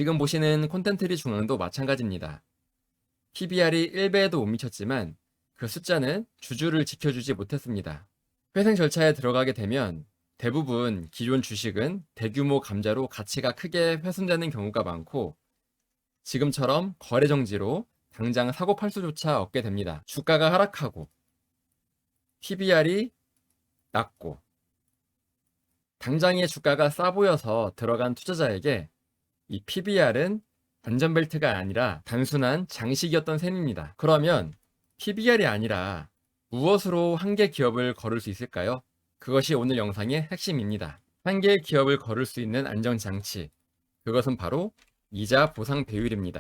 지금 보시는 콘텐츠리 중앙도 마찬가지입니다. PBR이 1배에도 못 미쳤지만 그 숫자는 주주를 지켜주지 못했습니다. 회생 절차에 들어가게 되면 대부분 기존 주식은 대규모 감자로 가치가 크게 훼손되는 경우가 많고 지금처럼 거래 정지로 당장 사고 팔수조차 없게 됩니다. 주가가 하락하고 PBR이 낮고 당장의 주가가 싸 보여서 들어간 투자자에게 이 PBR은 안전벨트가 아니라 단순한 장식이었던 셈입니다. 그러면 PBR이 아니라 무엇으로 한 개 기업을 거를 수 있을까요? 그것이 오늘 영상의 핵심입니다. 한 개의 기업을 거를 수 있는 안전장치. 그것은 바로 이자 보상 배율입니다.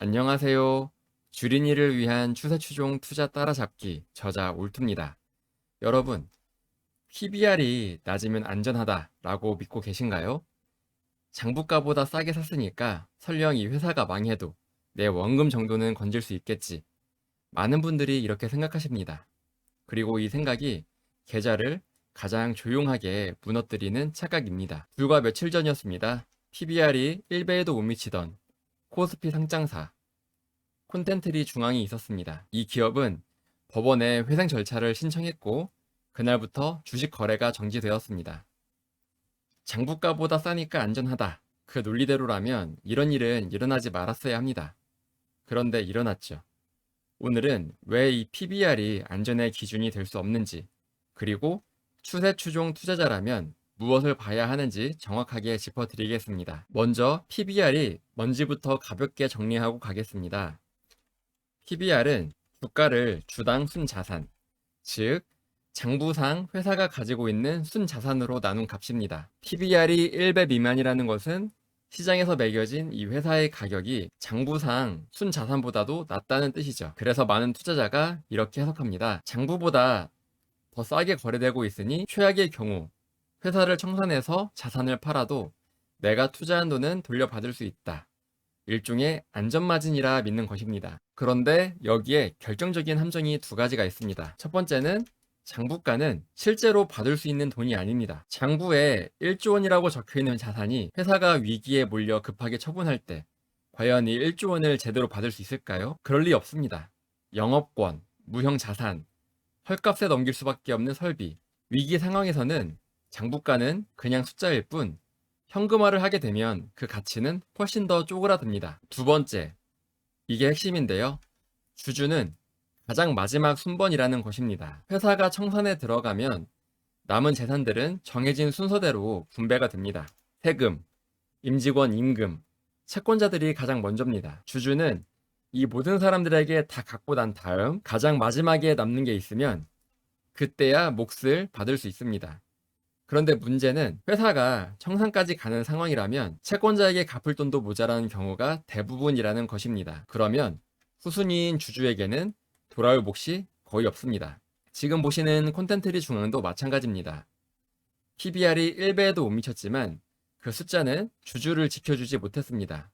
안녕하세요. 주린이를 위한 추세추종 투자 따라잡기 저자 올투입니다. 여러분, PBR이 낮으면 안전하다라고 믿고 계신가요? 장부가보다 싸게 샀으니까 설령 이 회사가 망해도 내 원금 정도는 건질 수 있겠지. 많은 분들이 이렇게 생각하십니다. 그리고 이 생각이 계좌를 가장 조용하게 무너뜨리는 착각입니다. 불과 며칠 전이었습니다. PBR이 1배에도 못 미치던 코스피 상장사 콘텐츠리 중앙이 있었습니다. 이 기업은 법원에 회생 절차를 신청했고 그날부터 주식 거래가 정지되었습니다. 장부가보다 싸니까 안전하다. 그 논리대로라면 이런 일은 일어나지 말았어야 합니다. 그런데 일어났죠. 오늘은 왜 이 PBR이 안전의 기준이 될 수 없는지, 그리고 추세 추종 투자자라면 무엇을 봐야 하는지 정확하게 짚어드리겠습니다. 먼저 PBR이 뭔지부터 가볍게 정리하고 가겠습니다. PBR은 주가를 주당 순자산, 즉 장부상 회사가 가지고 있는 순자산으로 나눈 값입니다. PBR이 1배 미만이라는 것은 시장에서 매겨진 이 회사의 가격이 장부상 순자산보다도 낮다는 뜻이죠. 그래서 많은 투자자가 이렇게 해석합니다. 장부보다 더 싸게 거래되고 있으니 최악의 경우 회사를 청산해서 자산을 팔아도 내가 투자한 돈은 돌려받을 수 있다. 일종의 안전마진이라 믿는 것입니다. 그런데 여기에 결정적인 함정이 두 가지가 있습니다. 첫 번째는 장부가는 실제로 받을 수 있는 돈이 아닙니다. 장부에 1조 원이라고 적혀있는 자산이 회사가 위기에 몰려 급하게 처분할 때 과연 이 1조 원을 제대로 받을 수 있을까요? 그럴 리 없습니다. 영업권, 무형 자산, 헐값에 넘길 수밖에 없는 설비, 위기 상황에서는 장부가는 그냥 숫자일 뿐 현금화를 하게 되면 그 가치는 훨씬 더 쪼그라듭니다. 두 번째, 이게 핵심인데요. 주주는 가장 마지막 순번이라는 것입니다. 회사가 청산에 들어가면 남은 재산들은 정해진 순서대로 분배가 됩니다. 세금, 임직원 임금, 채권자들이 가장 먼저입니다. 주주는 이 모든 사람들에게 다 갖고 난 다음 가장 마지막에 남는 게 있으면 그때야 몫을 받을 수 있습니다. 그런데 문제는 회사가 청산까지 가는 상황이라면 채권자에게 갚을 돈도 모자라는 경우가 대부분이라는 것입니다. 그러면 후순위인 주주에게는 돌아올 몫이 거의 없습니다. 지금 보시는 콘텐츠리 중앙도 마찬가지입니다. PBR이 1배에도 못 미쳤지만 그 숫자는 주주를 지켜주지 못했습니다.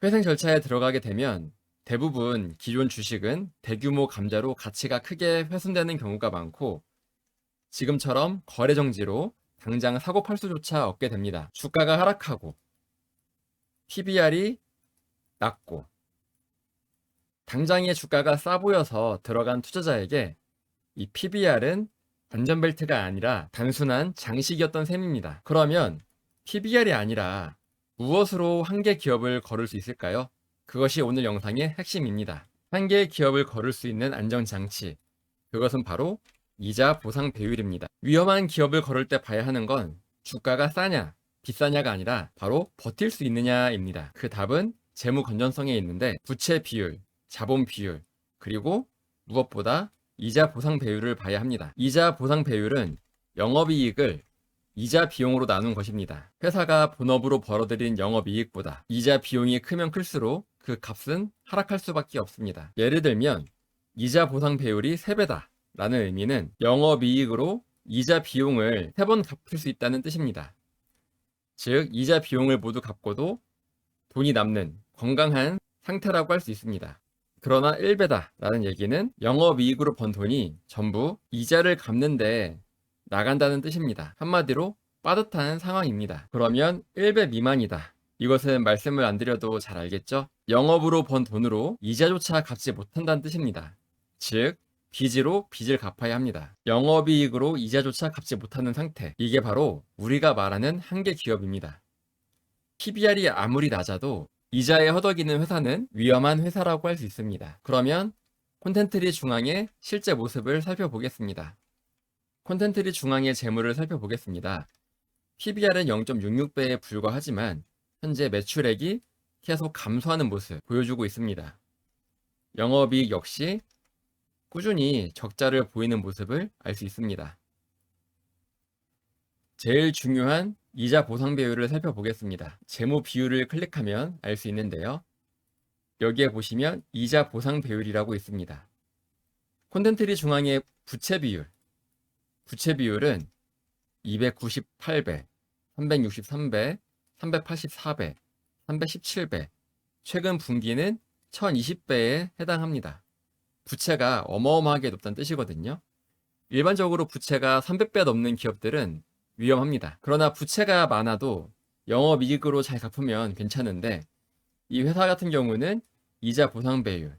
회생 절차에 들어가게 되면 대부분 기존 주식은 대규모 감자로 가치가 크게 훼손되는 경우가 많고 지금처럼 거래 정지로 당장 사고 팔수조차 없게 됩니다. 주가가 하락하고 PBR이 낮고 당장의 주가가 싸 보여서 들어간 투자자에게 이 PBR은 안전벨트가 아니라 단순한 장식이었던 셈입니다. 그러면 PBR이 아니라 무엇으로 한 개 기업을 거를 수 있을까요? 그것이 오늘 영상의 핵심입니다. 한 개의 기업을 거를 수 있는 안전장치. 그것은 바로 이자 보상 배율입니다. 위험한 기업을 거를 때 봐야 하는 건 주가가 싸냐, 비싸냐가 아니라 바로 버틸 수 있느냐입니다. 그 답은 재무 건전성에 있는데 부채 비율, 자본 비율, 그리고 무엇보다 이자 보상 배율을 봐야 합니다. 이자 보상 배율은 영업이익을 이자 비용으로 나눈 것입니다. 회사가 본업으로 벌어들인 영업이익보다 이자 비용이 크면 클수록 그 값은 하락할 수밖에 없습니다. 예를 들면 이자 보상 배율이 3배다 라는 의미는 영업이익으로 이자 비용을 3번 갚을 수 있다는 뜻입니다. 즉 이자 비용을 모두 갚고도 돈이 남는 건강한 상태라고 할 수 있습니다. 그러나 1배다 라는 얘기는 영업이익으로 번 돈이 전부 이자를 갚는데 나간다는 뜻입니다. 한마디로 빠듯한 상황입니다. 그러면 1배 미만이다. 이것은 말씀을 안 드려도 잘 알겠죠? 영업으로 번 돈으로 이자조차 갚지 못한다는 뜻입니다. 즉, 빚으로 빚을 갚아야 합니다. 영업이익으로 이자조차 갚지 못하는 상태. 이게 바로 우리가 말하는 한계 기업입니다. PBR이 아무리 낮아도 이자에 허덕이는 회사는 위험한 회사라고 할 수 있습니다. 그러면 콘텐트리 중앙의 실제 모습을 살펴보겠습니다. 콘텐트리 중앙의 재물을 살펴보겠습니다. PBR은 0.66배에 불과하지만 현재 매출액이 계속 감소하는 모습 보여주고 있습니다. 영업이익 역시 꾸준히 적자를 보이는 모습을 알 수 있습니다. 제일 중요한 이자 보상 비율을 살펴보겠습니다. 재무 비율을 클릭하면 알 수 있는데요. 여기에 보시면 이자 보상 비율이라고 있습니다. 콘텐트리 중앙의 부채 비율은 298배, 363배, 384배, 317배, 최근 분기는 1020배에 해당합니다. 부채가 어마어마하게 높다는 뜻이거든요. 일반적으로 부채가 300배 넘는 기업들은 위험합니다. 그러나 부채가 많아도 영업이익으로 잘 갚으면 괜찮은데 이 회사 같은 경우는 이자 보상 배율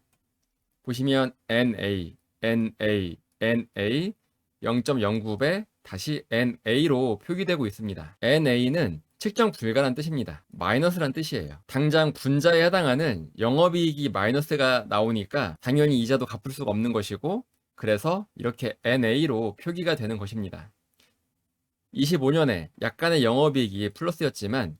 보시면 NA, 0.09배 다시 NA로 표기되고 있습니다. NA는 측정 불가란 뜻입니다. 마이너스란 뜻이에요. 당장 분자에 해당하는 영업이익이 마이너스가 나오니까 당연히 이자도 갚을 수가 없는 것이고 그래서 이렇게 NA로 표기가 되는 것입니다. 25년에 약간의 영업이익이 플러스였지만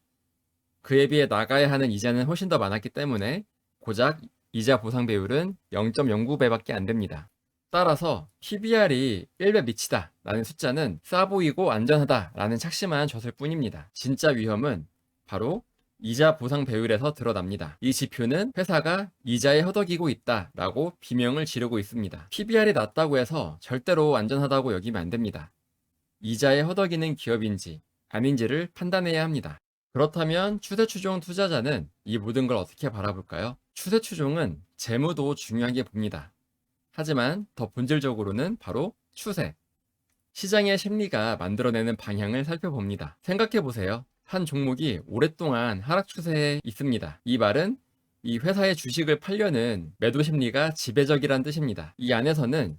그에 비해 나가야 하는 이자는 훨씬 더 많았기 때문에 고작 이자 보상 비율은 0.09배밖에 안 됩니다. 따라서 PBR이 1배 미치다 라는 숫자는 싸 보이고 안전하다 라는 착시만 줬을 뿐입니다. 진짜 위험은 바로 이자 보상 배율에서 드러납니다. 이 지표는 회사가 이자에 허덕이고 있다 라고 비명을 지르고 있습니다. PBR이 낮다고 해서 절대로 안전하다고 여기면 안 됩니다. 이자에 허덕이는 기업인지 아닌지를 판단해야 합니다. 그렇다면 추세추종 투자자는 이 모든 걸 어떻게 바라볼까요? 추세추종은 재무도 중요하게 봅니다. 하지만 더 본질적으로는 바로 추세, 시장의 심리가 만들어내는 방향을 살펴봅니다. 생각해보세요. 한 종목이 오랫동안 하락 추세에 있습니다. 이 말은 이 회사의 주식을 팔려는 매도 심리가 지배적이란 뜻입니다. 이 안에서는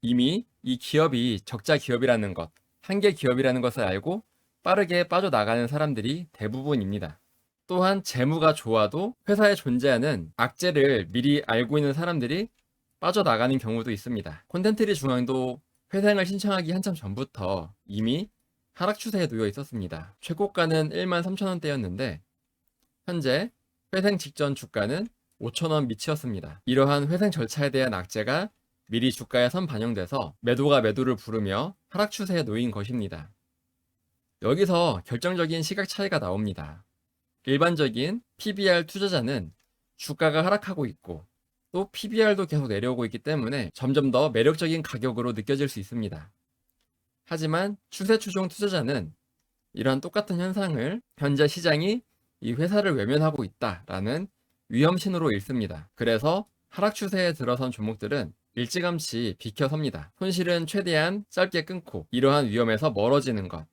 이미 이 기업이 적자 기업이라는 것, 한계 기업이라는 것을 알고 빠르게 빠져나가는 사람들이 대부분입니다. 또한 재무가 좋아도 회사에 존재하는 악재를 미리 알고 있는 사람들이 빠져나가는 경우도 있습니다. 콘텐트리 중앙도 회생을 신청하기 한참 전부터 이미 하락 추세에 놓여 있었습니다. 최고가는 13,000원대였는데 현재 회생 직전 주가는 5,000원 미치었습니다. 이러한 회생 절차에 대한 악재가 미리 주가에 선반영돼서 매도가 매도를 부르며 하락 추세에 놓인 것입니다. 여기서 결정적인 시각 차이가 나옵니다. 일반적인 PBR 투자자는 주가가 하락하고 있고 또 PBR도 계속 내려오고 있기 때문에 점점 더 매력적인 가격으로 느껴질 수 있습니다. 하지만 추세 추종 투자자는 이러한 똑같은 현상을 현재 시장이 이 회사를 외면하고 있다라는 위험 신호로 읽습니다. 그래서 하락 추세에 들어선 종목들은 일찌감치 비켜섭니다. 손실은 최대한 짧게 끊고 이러한 위험에서 멀어지는 것.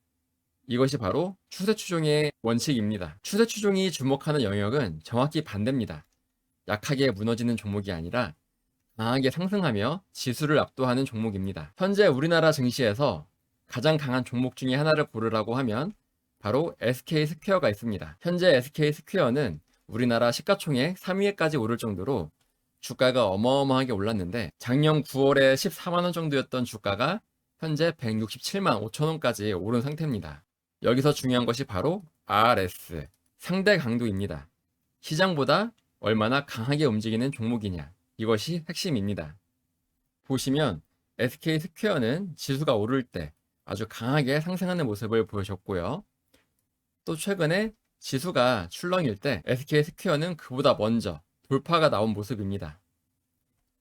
이것이 바로 추세 추종의 원칙입니다. 추세 추종이 주목하는 영역은 정확히 반대입니다. 약하게 무너지는 종목이 아니라 강하게 상승하며 지수를 압도하는 종목입니다. 현재 우리나라 증시에서 가장 강한 종목 중에 하나를 고르라고 하면 바로 SK스퀘어가 있습니다. 현재 SK스퀘어는 우리나라 시가총액 3위에까지 오를 정도로 주가가 어마어마하게 올랐는데 작년 9월에 14만원 정도였던 주가가 현재 167만 5천원까지 오른 상태입니다. 여기서 중요한 것이 바로 RS, 상대 강도입니다. 시장보다 얼마나 강하게 움직이는 종목이냐, 이것이 핵심입니다. 보시면 SK스퀘어는 지수가 오를 때 아주 강하게 상승하는 모습을 보여줬고요. 또 최근에 지수가 출렁일 때 SK스퀘어는 그보다 먼저 돌파가 나온 모습입니다.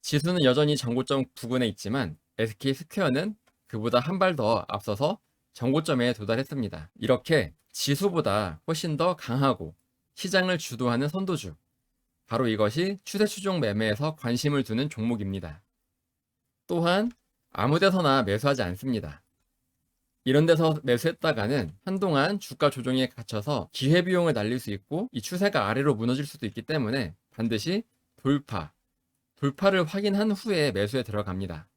지수는 여전히 정고점 부근에 있지만 SK스퀘어는 그보다 한 발 더 앞서서 정고점에 도달했습니다. 이렇게 지수보다 훨씬 더 강하고 시장을 주도하는 선도주. 바로 이것이 추세 추종 매매에서 관심을 두는 종목입니다. 또한 아무 데서나 매수하지 않습니다. 이런 데서 매수했다가는 한동안 주가 조정에 갇혀서 기회비용을 날릴 수 있고 이 추세가 아래로 무너질 수도 있기 때문에 반드시 돌파를 확인한 후에 매수에 들어갑니다.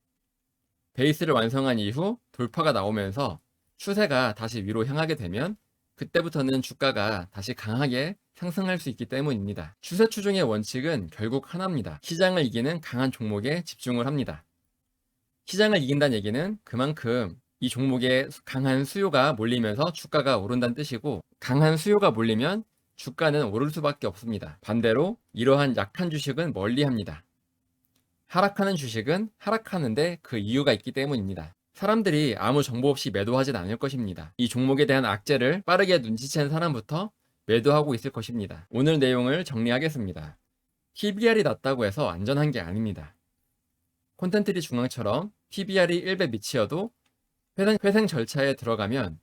베이스를 완성한 이후 돌파가 나오면서 추세가 다시 위로 향하게 되면 그때부터는 주가가 다시 강하게 상승할 수 있기 때문입니다. 추세 추종의 원칙은 결국 하나입니다. 시장을 이기는 강한 종목에 집중을 합니다. 시장을 이긴다는 얘기는 그만큼 이 종목에 강한 수요가 몰리면서 주가가 오른다는 뜻이고, 강한 수요가 몰리면 주가는 오를 수밖에 없습니다. 반대로 이러한 약한 주식은 멀리합니다. 하락하는 주식은 하락하는데 그 이유가 있기 때문입니다. 사람들이 아무 정보 없이 매도하진 않을 것입니다. 이 종목에 대한 악재를 빠르게 눈치챈 사람부터 매도하고 있을 것입니다. 오늘 내용을 정리하겠습니다. PBR이 낮다고 해서 안전한 게 아닙니다. 콘텐트리 중앙처럼 PBR이 1배 미치어도 회생 절차에 들어가면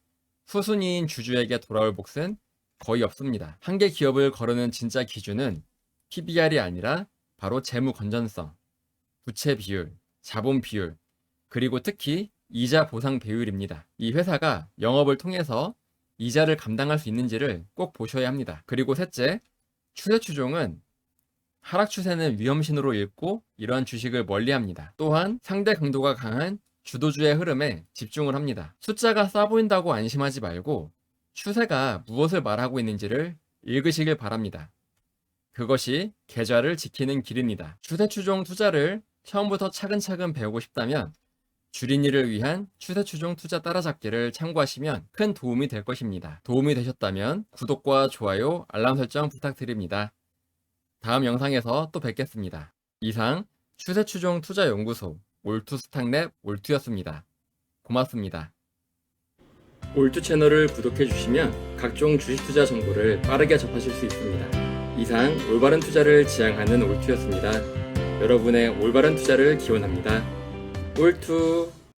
후순위인 주주에게 돌아올 몫은 거의 없습니다. 한 개 기업을 거르는 진짜 기준은 PBR이 아니라 바로 재무 건전성, 부채 비율, 자본 비율, 그리고 특히 이자 보상 배율입니다. 이 회사가 영업을 통해서 이자를 감당할 수 있는지를 꼭 보셔야 합니다. 그리고 셋째, 추세 추종은 하락 추세는 위험신호로 읽고 이러한 주식을 멀리합니다. 또한 상대 강도가 강한 주도주의 흐름에 집중을 합니다. 숫자가 싸 보인다고 안심하지 말고 추세가 무엇을 말하고 있는지를 읽으시길 바랍니다. 그것이 계좌를 지키는 길입니다. 추세 추종 투자를 처음부터 차근차근 배우고 싶다면 주린이를 위한 추세 추종 투자 따라잡기를 참고하시면 큰 도움이 될 것입니다. 도움이 되셨다면 구독과 좋아요, 알람 설정 부탁드립니다. 다음 영상에서 또 뵙겠습니다. 이상 추세 추종 투자 연구소 올투스탁랩 올투였습니다. 고맙습니다. 올투 채널을 구독해 주시면 각종 주식 투자 정보를 빠르게 접하실 수 있습니다. 이상 올바른 투자를 지향하는 올투였습니다. 여러분의 올바른 투자를 기원합니다. 올투